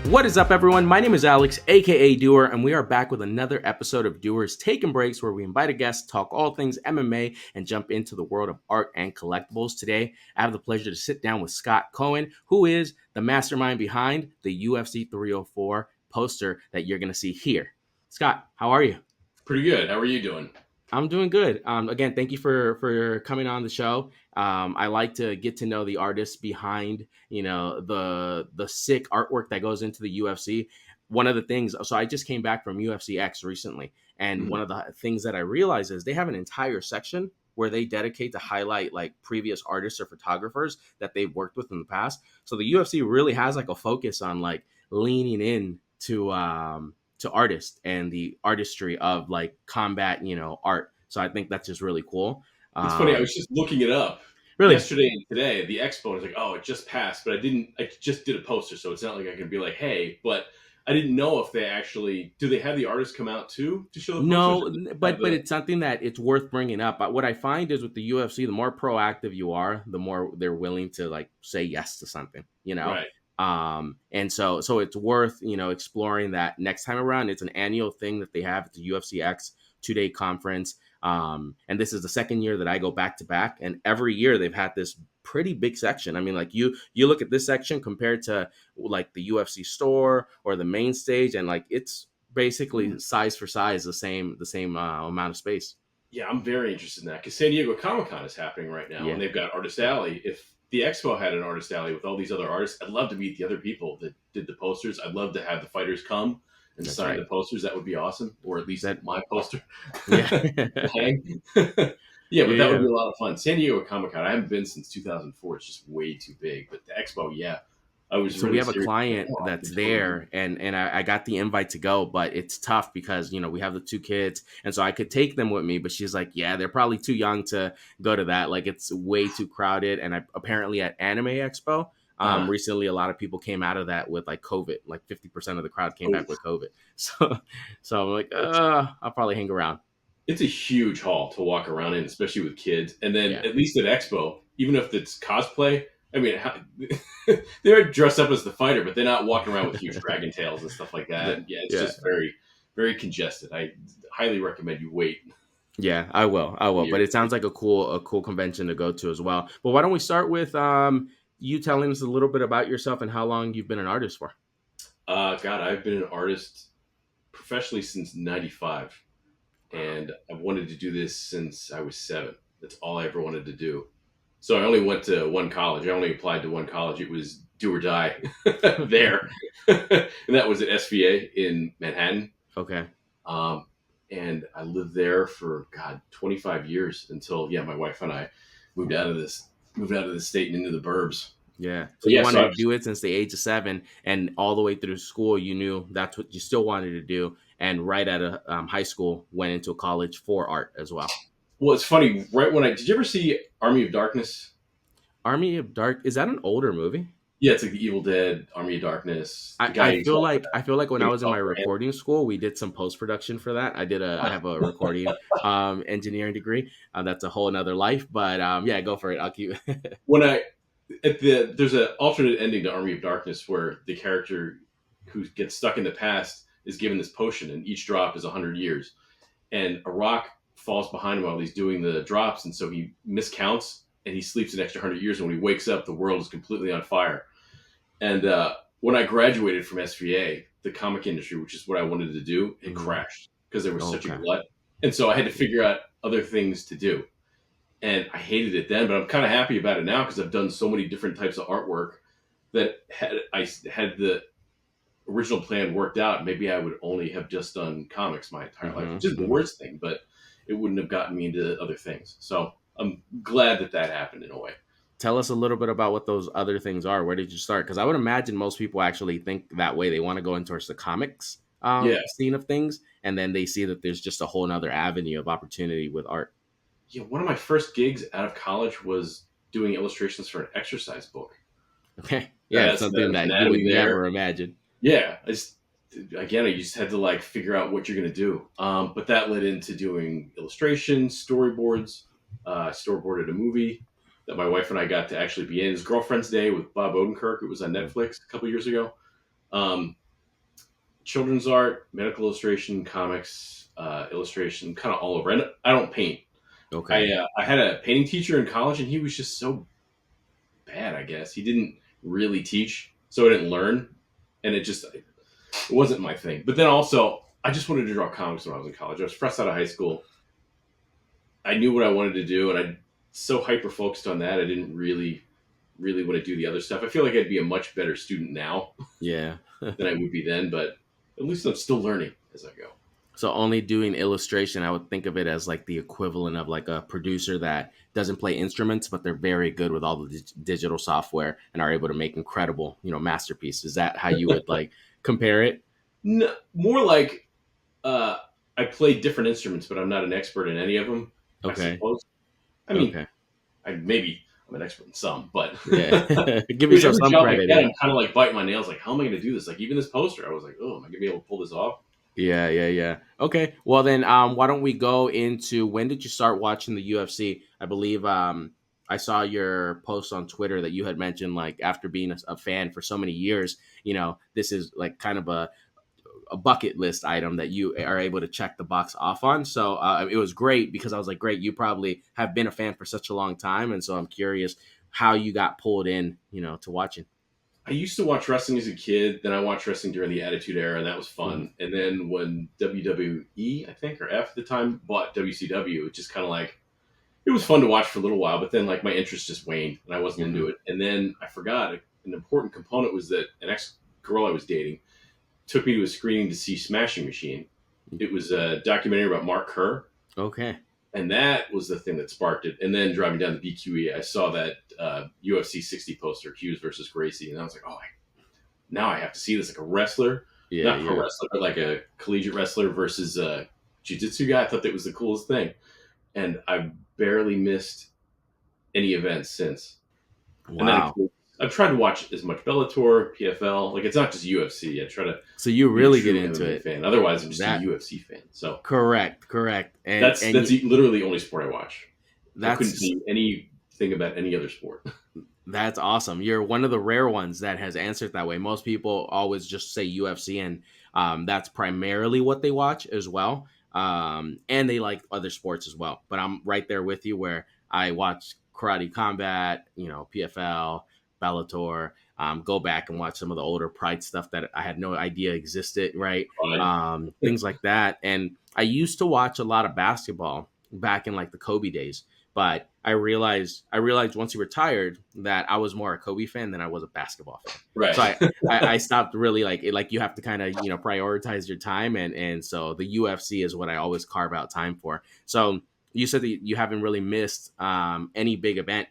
What is up, everyone? My name is Alex, aka Doer, and we are back with another episode of Doers Take Breaks, where we invite a guest, talk all things MMA, and jump into the world of art and collectibles. Today, I have the pleasure to sit down with Scott Cohn, who is the mastermind behind the UFC 304 poster that you're going to see here. Scott, how are you? Pretty good. How are you doing? I'm doing good. Again, thank you for coming on the show. I like to get to know the artists behind, the sick artwork that goes into the UFC. One of the things, so I just came back from UFC X recently, and one of the things that I realized is they have an entire section where they dedicate to highlight like previous artists or photographers that they've worked with in the past. So the UFC really has like a focus on like leaning in to artists and the artistry of like combat, art. So I think that's just really cool. It's funny. I was just looking it up Really? yesterday and today. The expo, I was like, oh, it just passed, but I just did a poster, so it's not like I can be like, hey, but I didn't know if do they have the artists come out too to show the posters? No, but it's something that it's worth bringing up. But what I find is with the UFC, the more proactive you are, the more they're willing to like say yes to something, Right. And so it's worth, exploring that next time around. It's an annual thing that they have. It's a UFC X 2-day conference. And this is the second year that I go back to back. And every year they've had this pretty big section. I mean, like you look at this section compared to like the UFC store or the main stage, and like it's basically size for size the same amount of space. Yeah, I'm very interested in that because San Diego Comic-Con is happening right now, and they've got Artist Alley. If the expo had an Artist Alley with all these other artists, I'd love to meet the other people that did the posters. I'd love to have the fighters come and sign the posters. That would be awesome, or at least my poster. Yeah. Hang. Yeah, but that would be a lot of fun. San Diego Comic-Con, I haven't been since 2004. It's just way too big. But the expo, yeah. So we have a client that's there, and I got the invite to go, but it's tough because, we have the 2 kids, and so I could take them with me, but she's like, yeah, they're probably too young to go to that. Like, it's way too crowded. And apparently at Anime Expo, recently a lot of people came out of that with like COVID, like 50% of the crowd came back with COVID. So I'm like, I'll probably hang around. It's a huge hall to walk around in, especially with kids. And then at least at Expo, even if it's cosplay, I mean, they're dressed up as the fighter, but they're not walking around with huge dragon tails and stuff like that. Yeah, it's just very, very congested. I highly recommend you wait. Yeah, I will. But it sounds like a cool convention to go to as well. But why don't we start with you telling us a little bit about yourself and how long you've been an artist for? God, I've been an artist professionally since '95, and I've wanted to do this since I was 7. That's all I ever wanted to do. So I only went to one college. I only applied to one college. It was do or die there. And that was at SVA in Manhattan. Okay. And I lived there for 25 years until my wife and I moved out of the state and into the burbs. Yeah. So you wanted to do it since the age of 7, and all the way through school, you knew that's what you still wanted to do. And right out of high school, went into a college for art as well. Well, it's funny. Right when did you ever see Army of Darkness? Army of Dark, is that an older movie? Yeah, it's like the Evil Dead, Army of Darkness. I feel like when I was in my recording school, we did some post production for that. I have a recording engineering degree. That's a whole another life, but go for it. I'll keep. There's an alternate ending to Army of Darkness where the character who gets stuck in the past is given this potion, and each drop is 100 years, and a rock falls behind him while he's doing the drops, and so he miscounts and he sleeps an extra 100 years, and when he wakes up, the world is completely on fire. And when I graduated from SVA, the comic industry, which is what I wanted to do, it crashed because there was such a glut. And so I had to figure out other things to do. And I hated it then, but I'm kind of happy about it now because I've done so many different types of artwork that I had the original plan worked out. Maybe I would only have just done comics my entire life, which is the worst thing, but it wouldn't have gotten me into other things. So I'm glad that happened in a way. Tell us a little bit about what those other things are. Where did you start? Because I would imagine most people actually think that way. They want to go into the comics scene of things, and then they see that there's just a whole other avenue of opportunity with art. Yeah, one of my first gigs out of college was doing illustrations for an exercise book. Okay. Yeah, that's something that you would never imagine. Yeah. I just had to like figure out what you're going to do. But that led into doing illustrations, storyboards. Storyboarded a movie that my wife and I got to actually be in. His Girlfriend's Day with Bob Odenkirk. It was on Netflix a couple years ago. Um, Children's art, medical illustration, comics, illustration, kind of all over. And I don't paint. Okay. I had a painting teacher in college, and he was just so bad. I guess he didn't really teach, so I didn't learn, and it wasn't my thing. But then also, I just wanted to draw comics when I was in college. I was fresh out of high school. I knew what I wanted to do, and I so hyper focused on that. I didn't really want to do the other stuff. I feel like I'd be a much better student now Yeah. than I would be then, but at least I'm still learning as I go. So only doing illustration, I would think of it as like the equivalent of like a producer that doesn't play instruments, but they're very good with all the digital software and are able to make incredible, masterpieces. Is that how you would like compare it? No, more like uh, I play different instruments, but I'm not an expert in any of them. I Okay. suppose. I mean, Okay. I'm an expert in some, but Yeah. Give dude, yourself every some job I credit. get, Yeah. I'm kind of like biting my nails. Like, how am I going to do this? Like, even this poster, I was like, oh, am I going to be able to pull this off? Yeah, yeah, yeah. Okay. Well then why don't we go into when did you start watching the UFC? I believe I saw your post on Twitter that you had mentioned like after being a fan for so many years, this is like kind of a bucket list item that you are able to check the box off on. So it was great because I was like, great, you probably have been a fan for such a long time. And so I'm curious how you got pulled in, to watching. I used to watch wrestling as a kid. Then I watched wrestling during the Attitude Era, and that was Mhm. fun. And then when WWE, I think, or F at the time, bought WCW, it just kind of like it was fun to watch for a little while. But then like my interest just waned, and I wasn't into Mhm. it. And then I forgot an important component was that an ex girl I was dating took me to a screening to see Smashing Machine. It was a documentary about Mark Kerr, Okay. and that was the thing that sparked it. And then driving down the BQE, I saw that UFC 60 poster, Hughes versus Gracie, and I was like, oh, now I have to see this like a wrestler, Yeah, not pro yeah. wrestler, but like a collegiate wrestler versus a jiu-jitsu guy. I thought that was the coolest thing, and I barely missed any events since. And that Wow. includes I've tried to watch as much Bellator, PFL. Like it's not just UFC. I try to So you be a really get true into MMA it. fan. Otherwise, I'm just a That UFC fan. So correct, correct. And that's and that's literally the only sport I watch. I couldn't tell that's you anything about any other sport. that's awesome. You're one of the rare ones that has answered that way. Most people always just say UFC, and that's primarily what they watch as well. And they like other sports as well. But I'm right there with you where I watch Karate Combat, PFL, Bellator. Go back and watch some of the older Pride stuff that I had no idea existed, right? Fine. Things like that. And I used to watch a lot of basketball back in like the Kobe days, but I realized once he retired that I was more a Kobe fan than I was a basketball fan. Right. So I stopped really like you have to kind of prioritize your time, and so the UFC is what I always carve out time for. So you said that you haven't really missed any big event.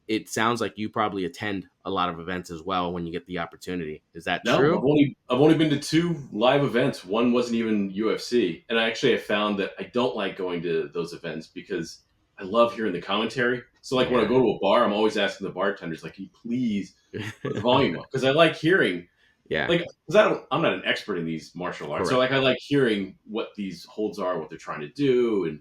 It sounds like you probably attend a lot of events as well when you get the opportunity. Is that No, true? I've only been to two live events. One wasn't even UFC, and I found that I don't like going to those events because I love hearing the commentary. So like when I Yeah. go to a bar, I'm always asking the bartenders, like, "Can you please put the volume up?" Because I like hearing Yeah. like because I'm not an expert in these martial arts, so Correct. like I like hearing what these holds are, what they're trying to do, and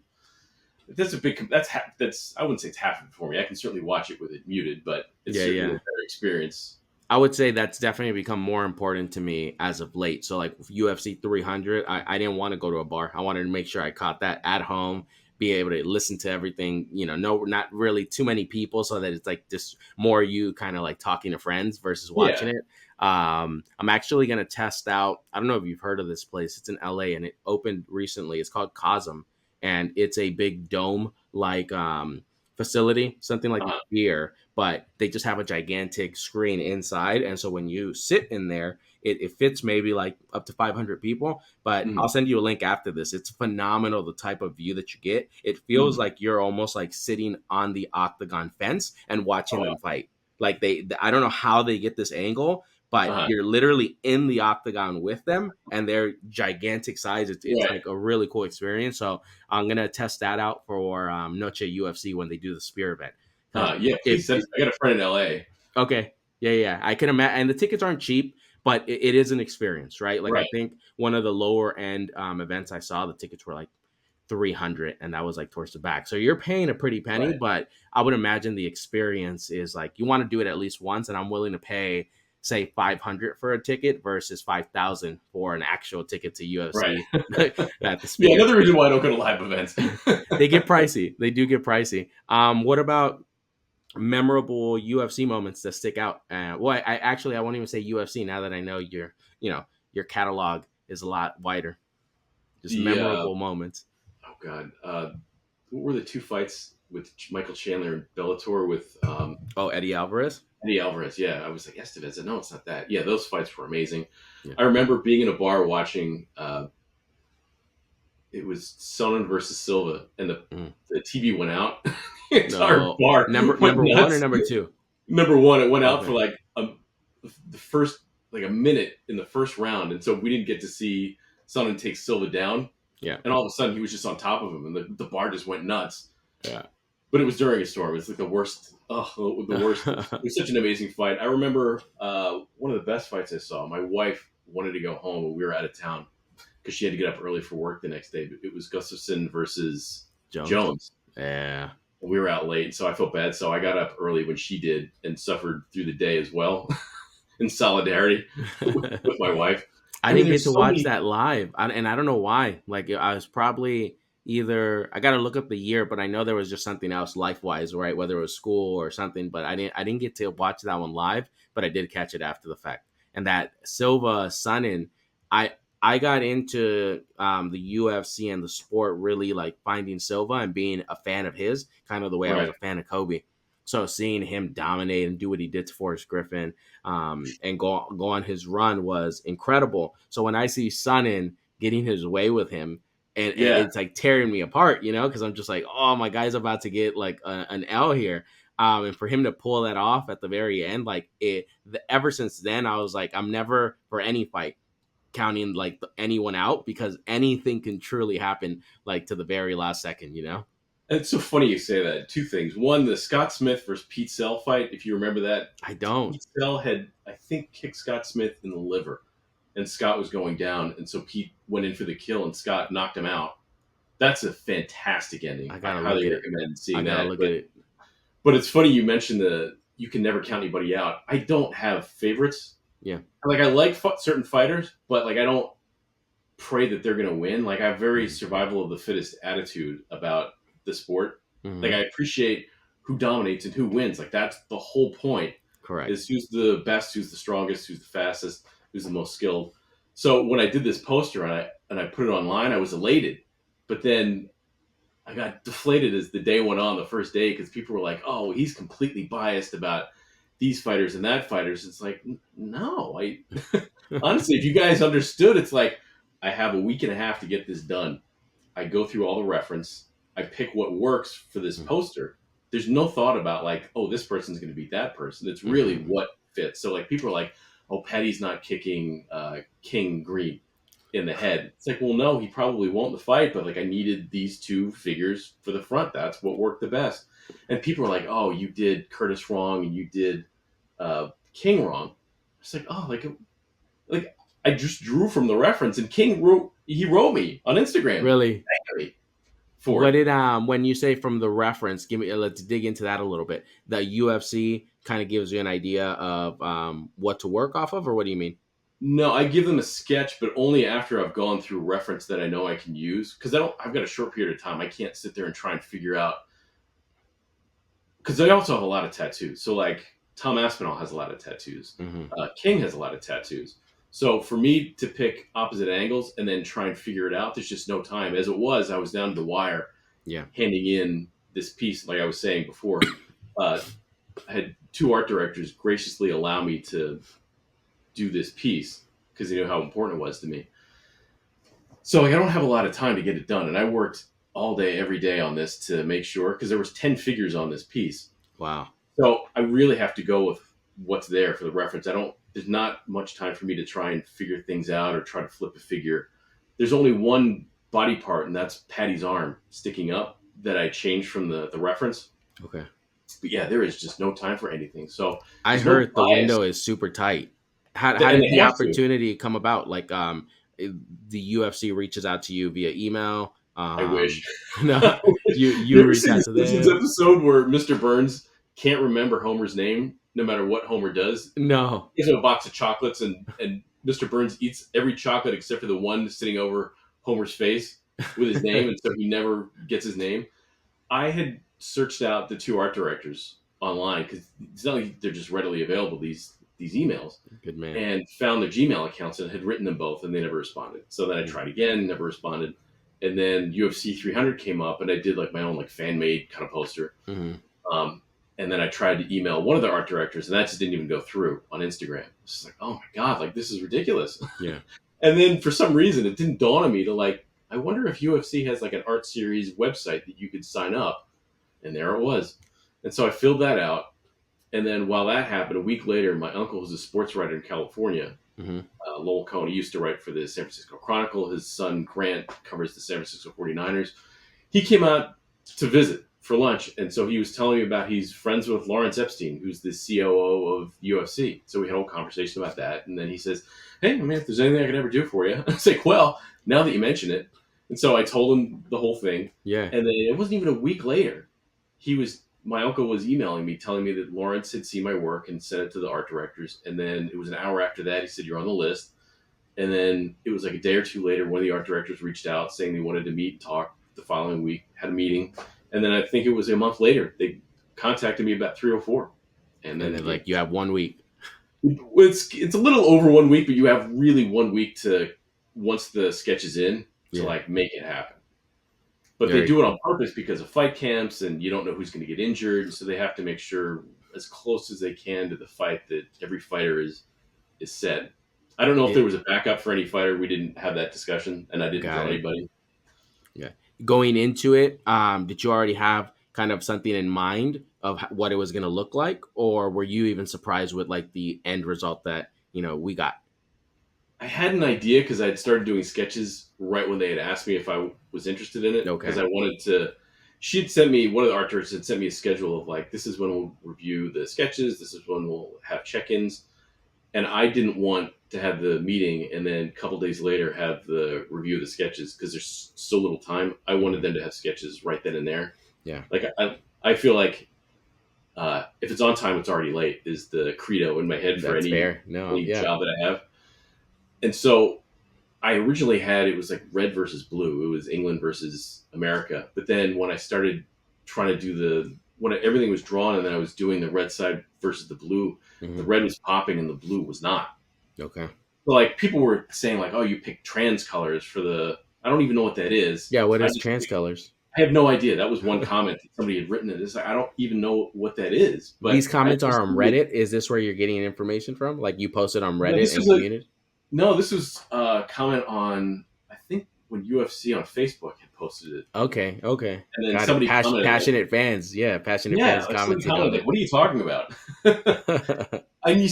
that's a big that's I wouldn't say it's half of it for me. I can certainly watch it with it muted, but it's Yeah. certainly a Yeah. better experience. I would say that's definitely become more important to me as of late. So like UFC 300, I didn't want to go to a bar. I wanted to make sure I caught that at home, be able to listen to everything, no, not really too many people so that it's like just more you kind of like talking to friends versus watching Yeah. it. I'm actually going to test out, I don't know if you've heard of this place. It's in LA and it opened recently. It's called Cosm, and it's a big dome like facility, something like Uh, here, but they just have a gigantic screen inside. And so when you sit in there, it fits maybe like up to 500 people. But mm, I'll send you a link after this. It's phenomenal the type of view that you get. It feels mm. like you're almost like sitting on the octagon fence and watching Oh, them fight. Like I don't know how they get this angle, but uh-huh. you're literally in the octagon with them and they're gigantic size. It's Right. like a really cool experience. So I'm gonna test that out for Noche UFC when they do the spear event because Yeah, please send. I got a friend in LA. okay, yeah, yeah, I can imagine, and the tickets aren't cheap, but it is an experience, right? Like I Right. think one of the lower end events I saw, the tickets were like 300, and that was like towards the back. So you're paying a pretty penny, Right. but I would imagine the experience is like you want to do it at least once, and I'm willing to pay. say 500 for a ticket versus 5,000 for an actual ticket to Right. UFC at the Yeah, Sphere. another reason why I don't go to live events. They get pricey. They do get pricey. What about memorable UFC moments that stick out? Well, I won't even say UFC now that I know your catalog is a lot wider. Just The memorable moments. oh god, what were the two fights with Michael Chandler and Bellator with Oh, Eddie Alvarez. Eddie Alvarez? Yeah, I was like Estevez. No, it's not that. Yeah, those fights were amazing. Yeah. I remember being in a bar watching. It was Sonnen versus Silva, and the TV went out. The entire bar. Number one or number two? Number one. It went out for like the first like a minute in the first round, and so we didn't get to see Sonnen take Silva down. Yeah. And all of a sudden, he was just on top of him, and the bar just went nuts. Yeah. But it was during a storm. It was like the worst. Oh, the worst. It was such an amazing fight. I remember one of the best fights I saw. My wife wanted to go home, but we were out of town because she had to get up early for work the next day. It was Gustafsson versus Jones. Yeah. And we were out late, so I felt bad. So I got up early when she did and suffered through the day as well in solidarity with my wife. I didn't get to watch that live, and I don't know why. Like, I was probably either, I got to look up the year, but I know there was just something else life-wise, right? Whether it was school or something, but I didn't get to watch that one live, but I did catch it after the fact. And that Silva Sonnen, I got into the UFC and the sport really like finding Silva and being a fan of his, kind of the way I was a fan of Kobe. So seeing him dominate and do what he did to Forrest Griffin and go on his run was incredible. So when I see Sonnen getting his way with him, and it's like tearing me apart, because I'm just like, oh, my guy's about to get like an L here. And for him to pull that off at the very end, like ever since then, I was like, I'm never for any fight counting like anyone out, because anything can truly happen like to the very last second, It's so funny you say that. Two things. One, the Scott Smith versus Pete Sell fight, if you remember that. I don't. Pete Sell had, I think, kicked Scott Smith in the liver, and Scott was going down, and so Pete went in for the kill, and Scott knocked him out. That's a fantastic ending. I highly recommend seeing that. Look at it. But it's funny you mentioned you can never count anybody out. I don't have favorites. Yeah. Like, I like certain fighters, but like I don't pray that they're going to win. Like, I have very survival of the fittest attitude about the sport. Mm-hmm. Like, I appreciate who dominates and who wins. Like, that's the whole point. Correct. Is who's the best, who's the strongest, who's the fastest, who's the most skilled. So when I did this poster and I put it online, I was elated. But then I got deflated as the day went on, the first day, because people were like, oh, he's completely biased about these fighters and that fighters. It's like, no. Honestly, if you guys understood, it's like, I have a week and a half to get this done. I go through all the reference. I pick what works for this poster. There's no thought about like, oh, this person's going to beat that person. It's really what fits. So like, people are like, oh, Petty's not kicking King Green in the head. It's like, well, no, he probably won't in the fight, but like, I needed these two figures for the front. That's what worked the best. And people are like, oh, you did Curtis wrong and you did King wrong. It's like, oh, like I just drew from the reference, and King wrote me on Instagram. Really? For what did when you say from the reference, let's dig into that a little bit. The UFC kind of gives you an idea of what to work off of, or what do you mean? No, I give them a sketch, but only after I've gone through reference that I know I can use, because I've got a short period of time. I can't sit there and try and figure out, because I also have a lot of tattoos. So like Tom Aspinall has a lot of tattoos. Mm-hmm. King has a lot of tattoos. So for me to pick opposite angles and then try and figure it out, there's just no time. As it was, I was down to the wire, handing in this piece. Like I was saying before, I had two art directors graciously allow me to do this piece because they knew how important it was to me. So like, I don't have a lot of time to get it done, and I worked all day, every day on this to make sure, because there was 10 figures on this piece. Wow. So I really have to go with what's there for the reference. There's not much time for me to try and figure things out or try to flip a figure. There's only one body part, and that's Patty's arm sticking up that I changed from the reference. Okay. But yeah, there is just no time for anything. So I heard the window is super tight. How did the opportunity come about? Like the UFC reaches out to you via email. I wish. No, you reach out to them. This is an episode where Mr. Burns can't remember Homer's name, no matter what Homer does. No. He gives him a box of chocolates, and Mr. Burns eats every chocolate except for the one sitting over Homer's face with his name, and so he never gets his name. I had searched out the two art directors online because it's not like they're just readily available, these emails, Good man. and found their Gmail accounts and had written them both, and they never responded. So then I tried again, never responded. And then UFC 300 came up, and I did like my own like fan made kind of poster. And then I tried to email one of the art directors, and that just didn't even go through on Instagram. It's just like, oh my God, like this is ridiculous. Yeah. And then for some reason, it didn't dawn on me to like, I wonder if UFC has like an art series website that you could sign up. And there it was. And so I filled that out. And then while that happened, a week later, my uncle was a sports writer in California. Lowell Cohn, he used to write for the San Francisco Chronicle. His son, Grant, covers the San Francisco 49ers. He came out to visit for lunch. And so he was telling me about he's friends with Lawrence Epstein, who's the COO of UFC. So we had a whole conversation about that. And then he says, hey, I mean, if there's anything I can ever do for you. I was like, well, now that you mention it. And so I told him the whole thing. Yeah. And then it wasn't even a week later. My uncle was emailing me, telling me that Lawrence had seen my work and sent it to the art directors. And then it was an hour after that, he said, you're on the list. And then it was like a day or two later, one of the art directors reached out saying they wanted to meet and talk the following week, had a meeting. And then I think it was a month later, they contacted me about 3 or 4. And then like, you have 1 week. It's a little over 1 week, but you have really 1 week to, once the sketch is in, to like make it happen. But they do it on purpose because of fight camps, and you don't know who's going to get injured. So they have to make sure as close as they can to the fight that every fighter is set. I don't know if there was a backup for any fighter. We didn't have that discussion, and I didn't tell anybody. Yeah. Going into it, did you already have kind of something in mind of what it was going to look like, or were you even surprised with like the end result that, we got? I had an idea because I had started doing sketches right when they had asked me if I was interested in it. Because I wanted to. One of the art directors had sent me a schedule of like, this is when we'll review the sketches. This is when we'll have check-ins. And I didn't want to have the meeting and then a couple days later have the review of the sketches because there's so little time. I wanted them to have sketches right then and there. Yeah. Like I feel like if it's on time, it's already late is the credo in my head for any job that I have. And so I originally had, it was like red versus blue. It was England versus America. But then when I started trying to do everything was drawn and then I was doing the red side versus the blue, the red was popping and the blue was not. Okay. So like people were saying like, oh, you picked trans colors I don't even know what that is. Yeah. What is trans colors? I have no idea. That was one comment that somebody had written. It's like, I don't even know what that is. But these comments are on Reddit. Is this where you're getting information from? Like you posted on Reddit and community? No, this was a comment on, I think, when UFC on Facebook had posted it. Okay. And then somebody commented. Passionate fans. Yeah, passionate fans commented on it. What are you talking about? I need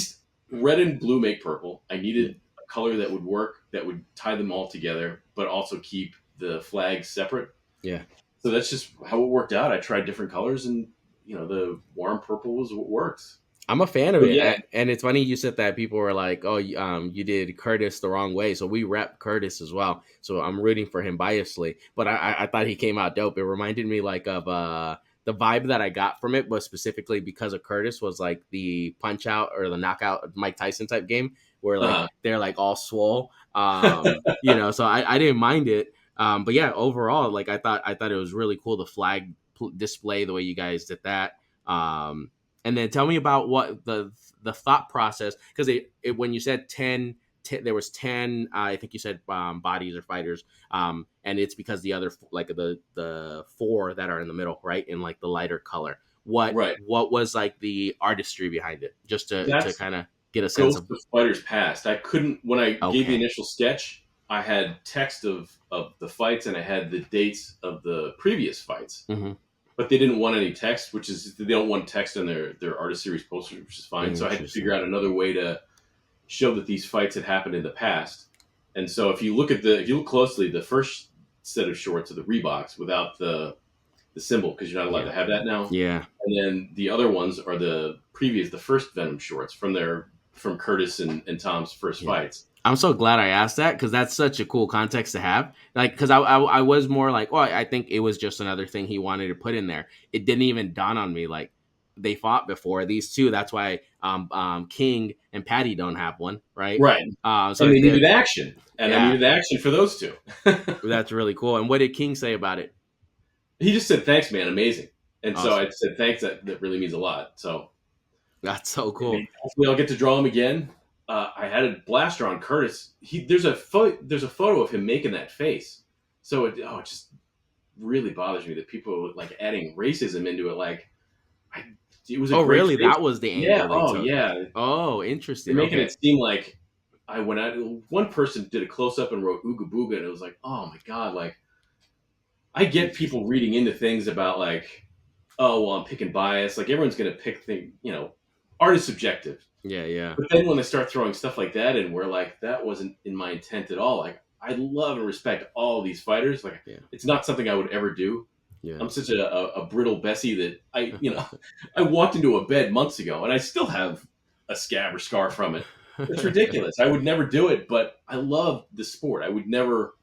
red and blue make purple. I needed a color that would work, that would tie them all together, but also keep the flags separate. Yeah. So that's just how it worked out. I tried different colors, and, the warm purple was what works. I'm a fan of it. Yeah. And it's funny you said that. People were like, oh, you did Curtis the wrong way. So we rep Curtis as well. So I'm rooting for him biasly. But I thought he came out dope. It reminded me like of the vibe that I got from it, but specifically because of Curtis was like the punch out or the knockout Mike Tyson type game where like they're like all swole. So I didn't mind it. But yeah, overall, like I thought it was really cool. The flag display, the way you guys did that. And then tell me about what the thought process, because when you said 10, there was 10, I think you said bodies or fighters, and it's because the other, like the 4 that are in the middle, right, in like the lighter color. What was like the artistry behind it, just to kind of get a sense of the fighters past. I couldn't, when I gave the initial sketch, I had text of the fights and I had the dates of the previous fights. Mm-hmm. But they didn't want any text, they don't want text on their artist series posters, which is fine. So I had to figure out another way to show that these fights had happened in the past. And so if you look closely, the first set of shorts are the Reeboks without the symbol, because you're not allowed to have that now. Yeah. And then the other ones are the first Venom shorts from Curtis and Tom's first fights. I'm so glad I asked that, because that's such a cool context to have. Like, because I was more like, I think it was just another thing he wanted to put in there. It didn't even dawn on me like, they fought before. These two, that's why King and Patty don't have one, right? Right. So And they they're needed action, and I yeah, needed action for those two. that's really cool. And what did King say about it? He just said, "Thanks, man, amazing." And so Awesome. I said, "Thanks, that really means a lot." So That's so cool. hopefully I'll get to draw him again. I had a blaster on Curtis. There's a photo of him making that face. So it just really bothers me that people are like adding racism into it. Like, I, it was a Oh, great really? face. That was the Yeah. angle they Oh, took. yeah. Oh, They're interesting. making Okay. it seem like I went out. One person did a close up and wrote "Ooga Booga," and it was like, oh my god. Like, I get Interesting. people reading into things about like, oh well, I'm picking bias. Like everyone's gonna pick thing. Art is subjective. Yeah, yeah, But then when they start throwing stuff like that in, we're like, that wasn't in my intent at all. Like, I love and respect all these fighters. Like, yeah, it's not something I would ever do. yeah. I'm such a brittle Bessie that I walked into a bed months ago and I still have a scab or scar from it. It's ridiculous. I would never do it, but I love the sport. I would never.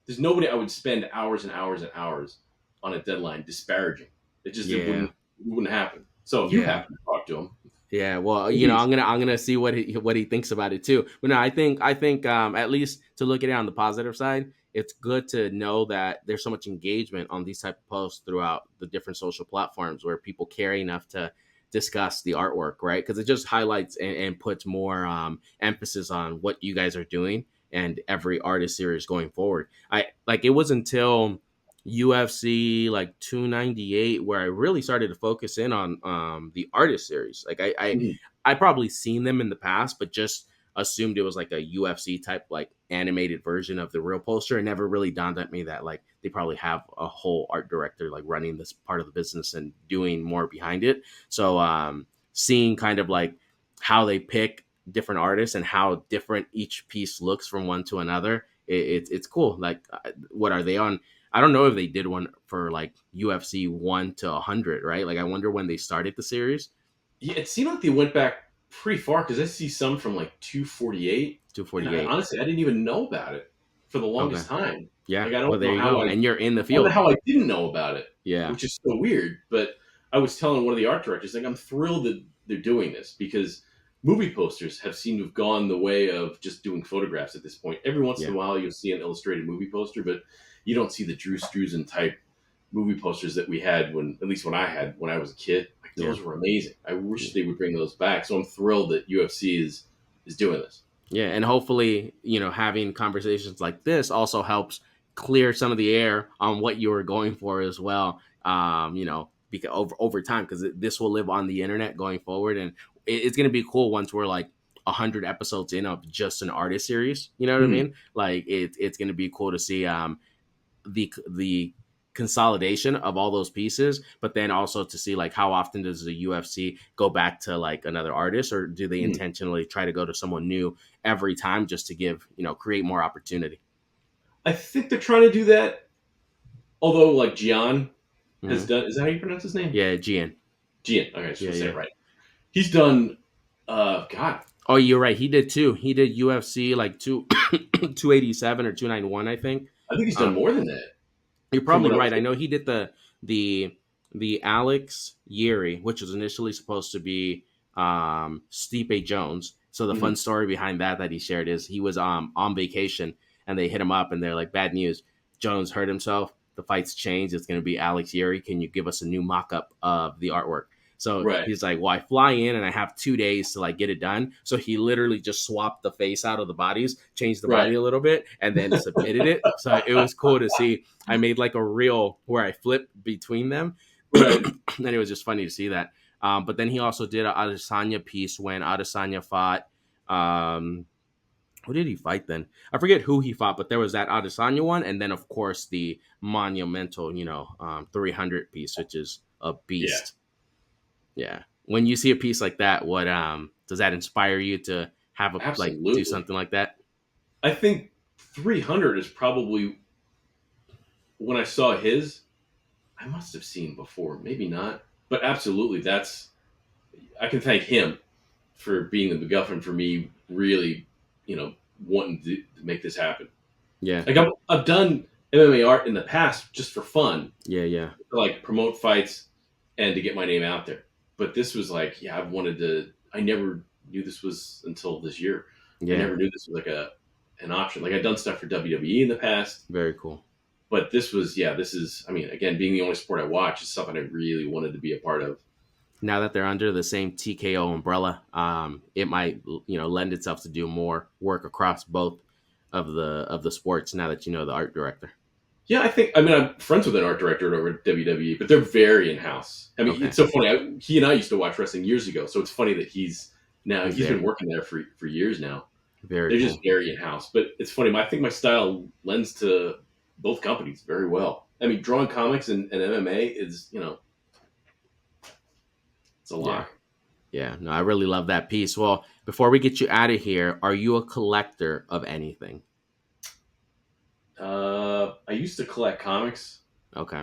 There's nobody I would spend hours and hours and hours on a deadline disparaging. It Yeah, wouldn't happen. So if you yeah. happen to talk to him, Yeah, well, please. I'm gonna see what he thinks about it too. But no, I think at least to look at it on the positive side, it's good to know that there's so much engagement on these type of posts throughout the different social platforms where people care enough to discuss the artwork, right? Because it just highlights and puts more emphasis on what you guys are doing and every artist series going forward. I like it was until UFC like 298 where I really started to focus in on the artist series. Like Mhm. I probably seen them in the past, but just assumed it was like a UFC type like animated version of the real poster. It never really dawned at me that like they probably have a whole art director like running this part of the business and doing more behind it. So seeing kind of like how they pick different artists and how different each piece looks from one to another, it's cool. Like what are they on? I don't know if they did one for like UFC 1 to 100, right? Like I wonder when they started the series. Yeah, it seemed like they went back pretty far because I see some from like 248, and I 248. honestly I didn't even know about it for the Okay. longest time. Yeah. Like I Well, don't there know you how go. And you're in the I don't know field. how I didn't know about it, Yeah. which is so weird. But I was telling one of the art directors, like, I'm thrilled that they're doing this because movie posters have seemed to have gone the way of just doing photographs at this point. Every once in Yeah. a while, you'll see an illustrated movie poster, but you don't see the Drew Struzan type movie posters that we had at least when I had when I was a kid. Like Yeah. those were amazing. I wish they would bring those back. So I'm thrilled that UFC is doing this. Yeah. And hopefully, having conversations like this also helps clear some of the air on what you were going for as well. Because over time, because this will live on the internet going forward. And it's going to be cool once we're like 100 episodes in of just an artist series. You know what I Mhm. mean? Like it's going to be cool to see the consolidation of all those pieces, but then also to see like how often does the UFC go back to like another artist, or do they Mhm. intentionally try to go to someone new every time just to give create more opportunity. I think they're trying to do that. Although, like Gian has Hmm. done, is that how you pronounce his name? Yeah, Gian. Gian. Okay, I just Yeah, want to say yeah. it right. He's done. God, Oh, you're right. He did too. He did UFC like 287 or 291, I think. I think he's done Um, more than that. you're From probably what I was right. I know he did the the Alex Yeri, which was initially supposed to be Stipe Jones. So the Mhm. fun story behind that he shared is he was on vacation and they hit him up and they're like, bad news, Jones hurt himself. The fight's changed. It's going to be Alex Yeri. Can you give us a new mock up of the artwork? So Right, he's like, well, I fly in and I have 2 days to like get it done. So he literally just swapped the face out of the bodies, changed the right, body a little bit, and then submitted it. So it was cool to see. I made like a reel where I flipped between them, right. and it was just funny to see that. But then he also did an Adesanya piece when Adesanya fought. Um, who did he fight then? I forget who he fought, but there was that Adesanya one, and then of course the monumental, 300 piece, which is a Yeah, beast. Yeah. When you see a piece like that, what does that inspire you to have a like do absolutely. something like that? I think 300 is probably when I saw his. I must have seen before, maybe not, but absolutely. I can thank him for being the MacGuffin for me. Really, wanting to make this happen. Yeah. Like I've done MMA art in the past just for fun, Yeah. Yeah. to like promote fights and to get my name out there. but this was like, yeah, I never knew this was until this year. I Yeah, never knew this was like an option. Like I'd done stuff for WWE in the past, very cool. but this is, I mean, again, being the only sport I watch is something I really wanted to be a part of. Now that they're under the same TKO umbrella, it might lend itself to do more work across both of the sports. Now that you know the art director. Yeah, I mean, I'm friends with an art director over at WWE, but they're very in house. I mean, Okay, it's so funny. He and I used to watch wrestling years ago, so it's funny that he's there. been working there for years now. Very They're just cool. very in house, but it's funny. I think my style lends to both companies very well. I mean, drawing comics and MMA is it's a Yeah. lock. Yeah, no, I really love that piece. Well, before we get you out of here, are you a collector of anything? I used to collect comics, Okay.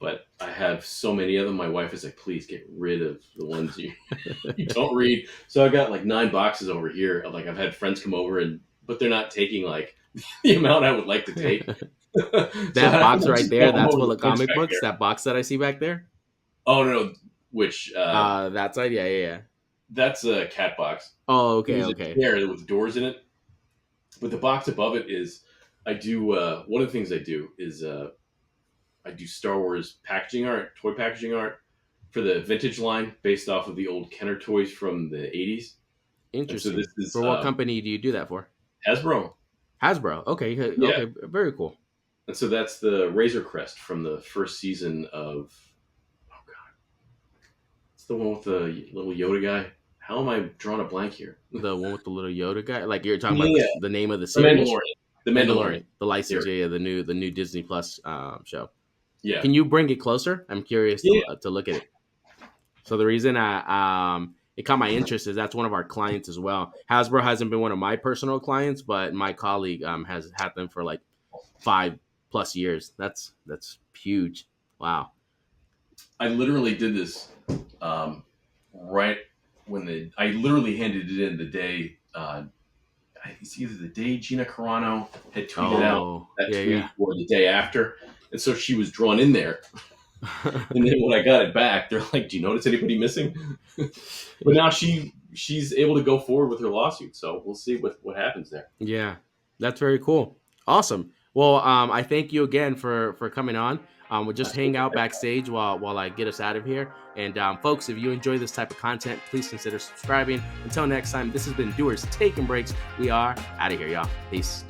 but I have so many of them. My wife is like, please get rid of the ones you don't read. So I got like 9 boxes over here. Of, like I've had friends come over but they're not taking like the amount I would like to take. So That box I right just there, got them that's over full the of bench comic back books. there. That box that I see back there. Oh no, which That side, yeah. that's a cat box. Oh, It okay, was a okay. chair with doors in it. But the box above it is I do one of the things I do is I do Star Wars packaging art, toy packaging art for the vintage line based off of the old Kenner toys from the 80s. And so Interesting. this is For what company do you do that for? Hasbro. Hasbro. Okay, Yeah. okay, very cool. And so that's the Razor Crest from the first season of, oh God, it's the one with the little Yoda guy. How am I drawing a blank here? The one with the little Yoda guy. Like you're talking about Yeah, the name of the the series, Mandalorian. The Mandalorian, Mandalorian. the license, There. yeah, the new Disney Plus show. Yeah. Can you bring it closer? I'm curious Yeah. to look at it. So the reason it caught my interest is that's one of our clients as well. Hasbro hasn't been one of my personal clients, but my colleague has had them for like 5+ years. That's huge. Wow. I literally did this right I literally handed it in the day. It's either the day Gina Carano had tweeted out Oh, that yeah, tweet yeah. or the day after, and so she was drawn in there. And then when I got it back, they're like, "Do you notice anybody missing?" But now she's able to go forward with her lawsuit, so we'll see what happens there. Yeah, that's very cool. Awesome. Well, I thank you again for coming on. We'll just hang Absolutely. out backstage while I get us out of here. And folks, if you enjoy this type of content, please consider subscribing. Until next time, this has been Doers Taking Breaks. We are out of here, y'all. Peace.